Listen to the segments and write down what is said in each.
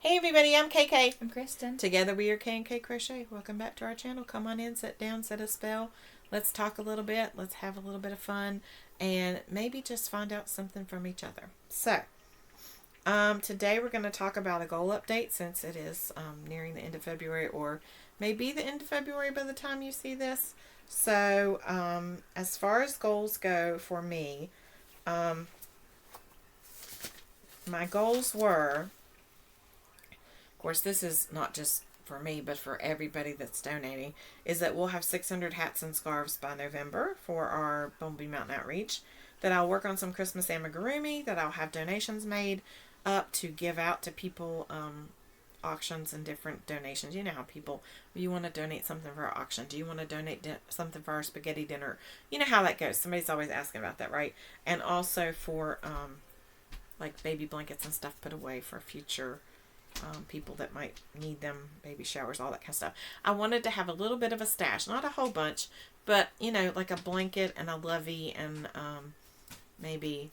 Hey everybody, I'm KK. I'm Kristen. Together we are K&K Crochet. Welcome back to our channel. Come on in, sit down, set a spell. Let's talk a little bit. Let's have a little bit of fun. And maybe just find out something from each other. Today we're going to talk about a goal update since it is nearing the end of February, or maybe the end of February by the time you see this. As far as goals go for me, my goals were, of course, this is not just for me, but for everybody that's donating, is that we'll have 600 hats and scarves by November for our Bumblebee Mountain Outreach. That I'll work on some Christmas amigurumi, that I'll have donations made up to give out to people, auctions and different donations. You know how people, you want to donate something for our auction. Do you want to donate something for our spaghetti dinner? You know how that goes. Somebody's always asking about that, right? And also for like baby blankets and stuff put away for future people that might need them, baby showers, all that kind of stuff. I wanted to have a little bit of a stash, not a whole bunch, but like a blanket and a lovey and maybe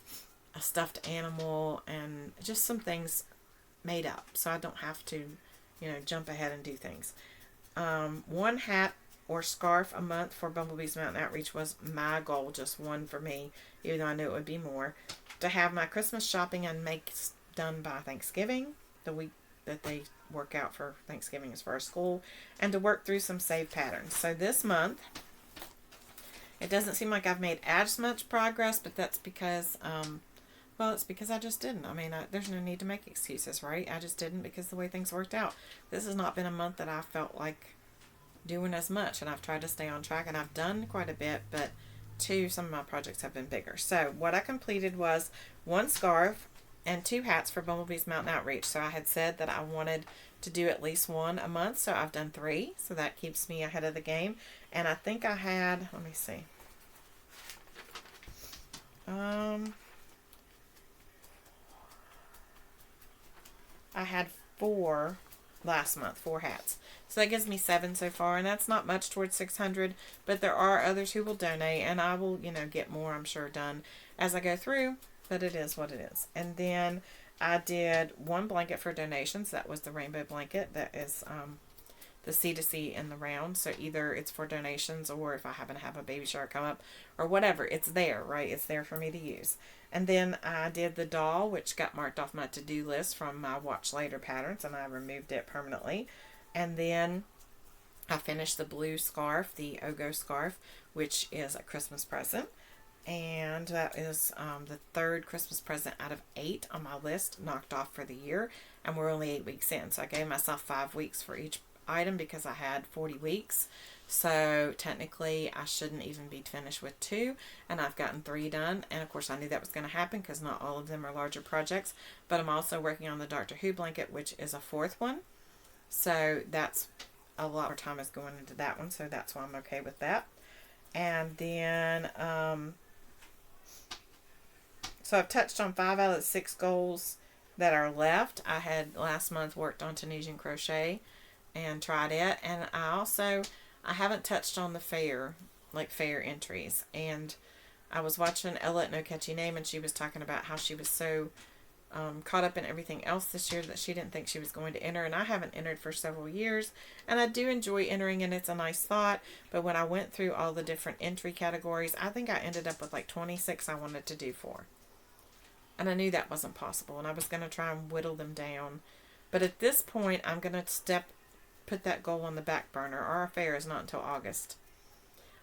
a stuffed animal and just some things made up so I don't have to, jump ahead and do things. One hat or scarf a month for Bumblebee's Mountain Outreach was my goal, just one for me, even though I knew it would be more. To have my Christmas shopping and makes done by Thanksgiving, the week that they work out for Thanksgiving as far as school, and to work through some saved patterns. So this month, it doesn't seem like I've made as much progress, but that's because, it's because I just didn't. There's no need to make excuses, right? I just didn't because the way things worked out. This has not been a month that I felt like doing as much, and I've tried to stay on track, and I've done quite a bit, but some of my projects have been bigger. So what I completed was one scarf and 2 hats for Bumblebee's Mountain Outreach. So I had said that I wanted to do at least one a month, so I've done 3. So that keeps me ahead of the game. And I think I had, let me see. I had 4 last month, 4 hats. So that gives me 7 so far, and that's not much towards 600, but there are others who will donate, and I will, get more, I'm sure, done as I go through, but it is what it is. And then I did one blanket for donations. That was the rainbow blanket. That is the C2C in the round. So either it's for donations, or if I happen to have a baby shower come up or whatever, it's there, right? It's there for me to use. And then I did the doll, which got marked off my to-do list from my watch later patterns, and I removed it permanently. And then I finished the blue scarf, the Ogo scarf, which is a Christmas present. And that is the 3rd Christmas present out of 8 on my list, knocked off for the year. And we're only 8 weeks in. So I gave myself 5 weeks for each item because I had 40 weeks. So technically I shouldn't even be finished with 2. And I've gotten 3 done. And of course I knew that was going to happen because not all of them are larger projects. But I'm also working on the Doctor Who blanket, which is a 4th one. So that's a lot more time is going into that one. So that's why I'm okay with that. And then so I've touched on 5 out of the 6 goals that are left. I had last month worked on Tunisian crochet and tried it. And I haven't touched on the fair entries. And I was watching Ella at No Catchy Name, and she was talking about how she was so caught up in everything else this year that she didn't think she was going to enter. And I haven't entered for several years. And I do enjoy entering, and it's a nice thought. But when I went through all the different entry categories, I think I ended up with like 26 I wanted to do for. And I knew that wasn't possible, and I was going to try and whittle them down. But at this point, I'm going to put that goal on the back burner. Our fair is not until August.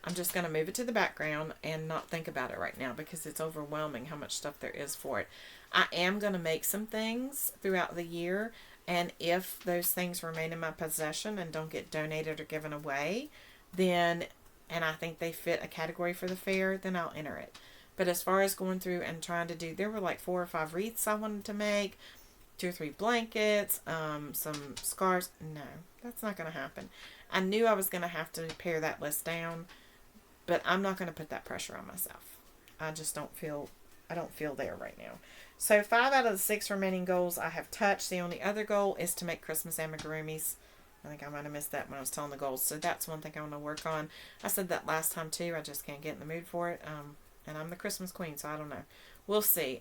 I'm just going to move it to the background and not think about it right now because it's overwhelming how much stuff there is for it. I am going to make some things throughout the year, and if those things remain in my possession and don't get donated or given away, and I think they fit a category for the fair, then I'll enter it. But as far as going through and trying to do, there were like 4 or 5 wreaths I wanted to make, 2 or 3 blankets, some scarves. No, that's not going to happen. I knew I was going to have to pare that list down, but I'm not going to put that pressure on myself. I don't feel there right now. So 5 out of the 6 remaining goals I have touched. The only other goal is to make Christmas amigurumis. I think I might have missed that when I was telling the goals. So that's one thing I want to work on. I said that last time too. I just can't get in the mood for it. And I'm the Christmas queen, so I don't know. We'll see.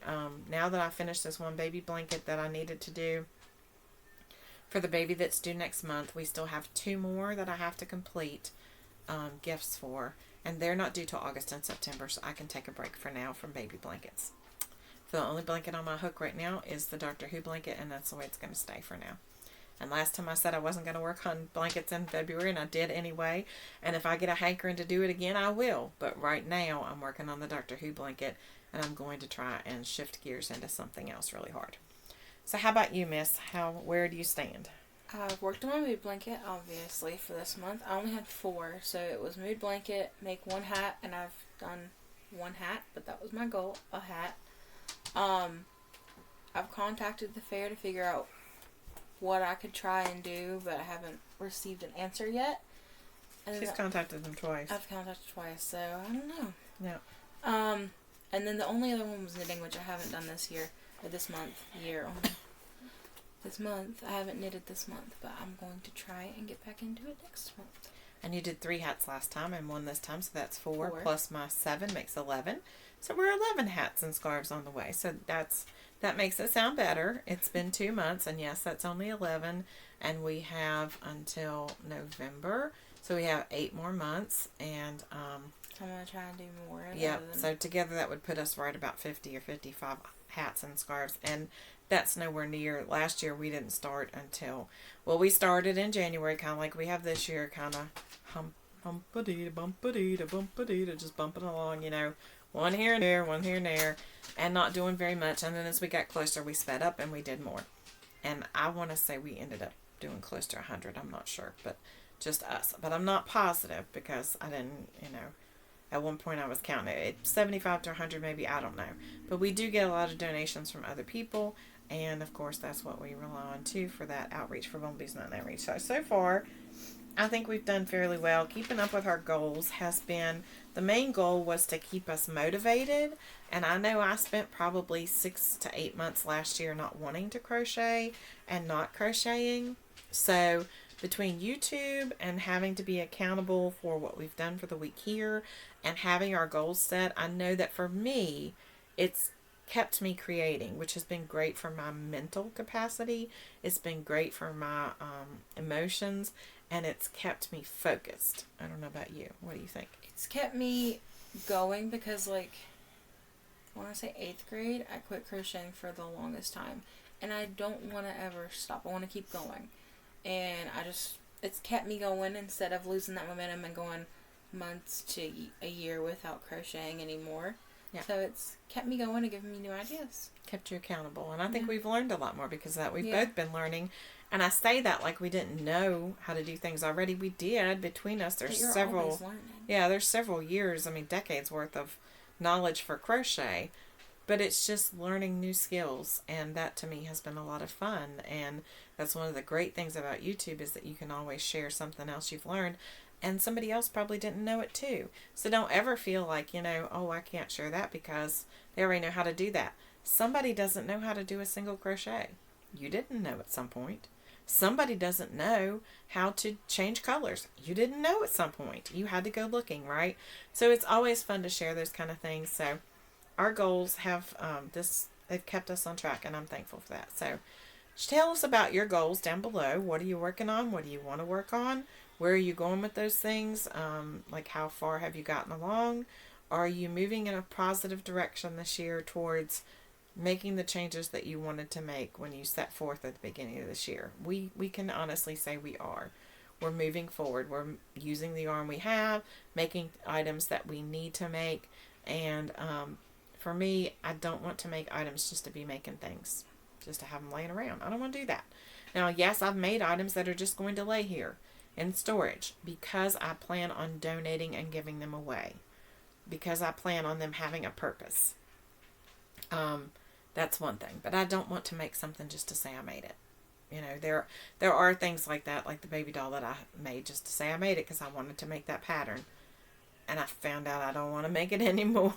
Now that I finished this one baby blanket that I needed to do, for the baby that's due next month. We still have 2 more that I have to complete gifts for, and they're not due till August and September, so I can take a break for now from baby blankets. The only blanket on my hook right now is the Doctor Who blanket, and that's the way it's going to stay for now. And last time I said I wasn't going to work on blankets in February, and I did anyway. And if I get a hankering to do it again, I will. But right now, I'm working on the Doctor Who blanket, and I'm going to try and shift gears into something else really hard. So how about you, Miss? Where do you stand? I've worked on my mood blanket, obviously, for this month. I only had 4, so it was mood blanket, make 1 hat, and I've done 1 hat, but that was my goal, a hat. I've contacted the fair to figure out what I could try and do, but I haven't received an answer yet. And She's contacted them twice. I've contacted twice, so I don't know. Yeah. And then the only other one was knitting, which I haven't done this year, or this month, this month. I haven't knitted this month, but I'm going to try and get back into it next month. And you did 3 hats last time and 1 this time, so that's 4. Plus my 7 makes 11. So we're 11 hats and scarves on the way. So that makes it sound better. It's been 2 months, and yes, that's only 11. And we have until November, so we have 8 more months. And I'm going to try and do more. Yeah, so together that would put us right about 50 or 55 hats and scarves. And that's nowhere near. Last year we didn't start until, well, we started in January, kind of like we have this year, kind of humpity bumpity bumpity, just bumping along, you know, one here and there, one here and there, and not doing very much. And then as we got closer, we sped up and we did more. And I want to say we ended up doing close to 100. I'm not sure, but just us. But I'm not positive because I didn't, you know, at one point I was counting it. 75 to 100 maybe, I don't know. But we do get a lot of donations from other people. And, of course, that's what we rely on, too, for that outreach for Bumblebee's Mountain Outreach. So far, I think we've done fairly well. Keeping up with our goals has been, the main goal was to keep us motivated. And I know I spent probably 6 to 8 months last year not wanting to crochet and not crocheting. So between YouTube and having to be accountable for what we've done for the week here and having our goals set, I know that for me, it's kept me creating, which has been great for my mental capacity. It's been great for my emotions, and it's kept me focused. I don't know about you. What do you think? It's kept me going because, like, I want to say 8th grade, I quit crocheting for the longest time, and I don't want to ever stop. I want to keep going, and it's kept me going instead of losing that momentum and going months to a year without crocheting anymore. Yeah. So it's kept me going and given me new ideas. Kept you accountable. And I think we've learned a lot more because of that. We've both been learning. And I say that like we didn't know how to do things already. We did. Between us, there's several. Yeah, there's several years, decades worth of knowledge for crochet. But it's just learning new skills. And that to me has been a lot of fun. And that's one of the great things about YouTube is that you can always share something else you've learned. And somebody else probably didn't know it too. So don't ever feel like, oh, I can't share that because they already know how to do that. Somebody doesn't know how to do a single crochet. You didn't know at some point. Somebody doesn't know how to change colors. You didn't know at some point. You had to go looking, right? So it's always fun to share those kind of things. So our goals have they've kept us on track, and I'm thankful for that. So tell us about your goals down below. What are you working on? What do you want to work on? Where are you going with those things? Like how far have you gotten along? Are you moving in a positive direction this year towards making the changes that you wanted to make when you set forth at the beginning of this year? We can honestly say we are. We're moving forward. We're using the yarn we have, making items that we need to make. And for me, I don't want to make items just to be making things, just to have them laying around. I don't want to do that. Now, yes, I've made items that are just going to lay here in storage because I plan on donating and giving them away, because I plan on them having a purpose. That's one thing, but I don't want to make something just to say I made it. There are things like that, like the baby doll that I made just to say I made it because I wanted to make that pattern, and I found out I don't want to make it anymore.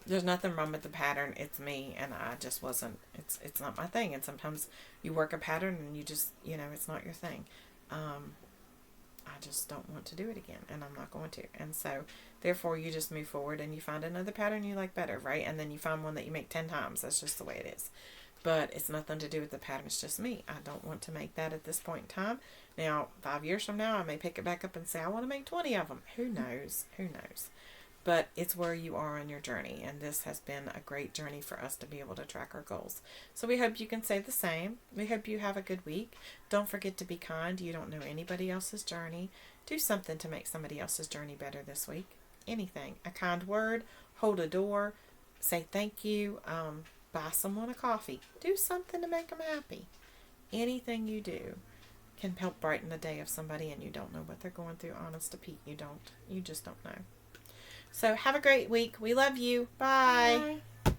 There's nothing wrong with the pattern. It's me, and I just wasn't. It's not my thing. And sometimes you work a pattern and you just it's not your thing. I just don't want to do it again, and I'm not going to. And so, therefore, you just move forward and you find another pattern you like better, right? And then you find one that you make 10 times. That's just the way it is. But it's nothing to do with the pattern. It's just me. I don't want to make that at this point in time. Now, 5 years from now, I may pick it back up and say, I want to make 20 of them. Who knows? Who knows? But it's where you are on your journey. And this has been a great journey for us to be able to track our goals. So we hope you can say the same. We hope you have a good week. Don't forget to be kind. You don't know anybody else's journey. Do something to make somebody else's journey better this week. Anything. A kind word. Hold a door. Say thank you. Buy someone a coffee. Do something to make them happy. Anything you do can help brighten the day of somebody, and you don't know what they're going through. Honest to Pete, you don't. You just don't know. So have a great week. We love you. Bye. Bye.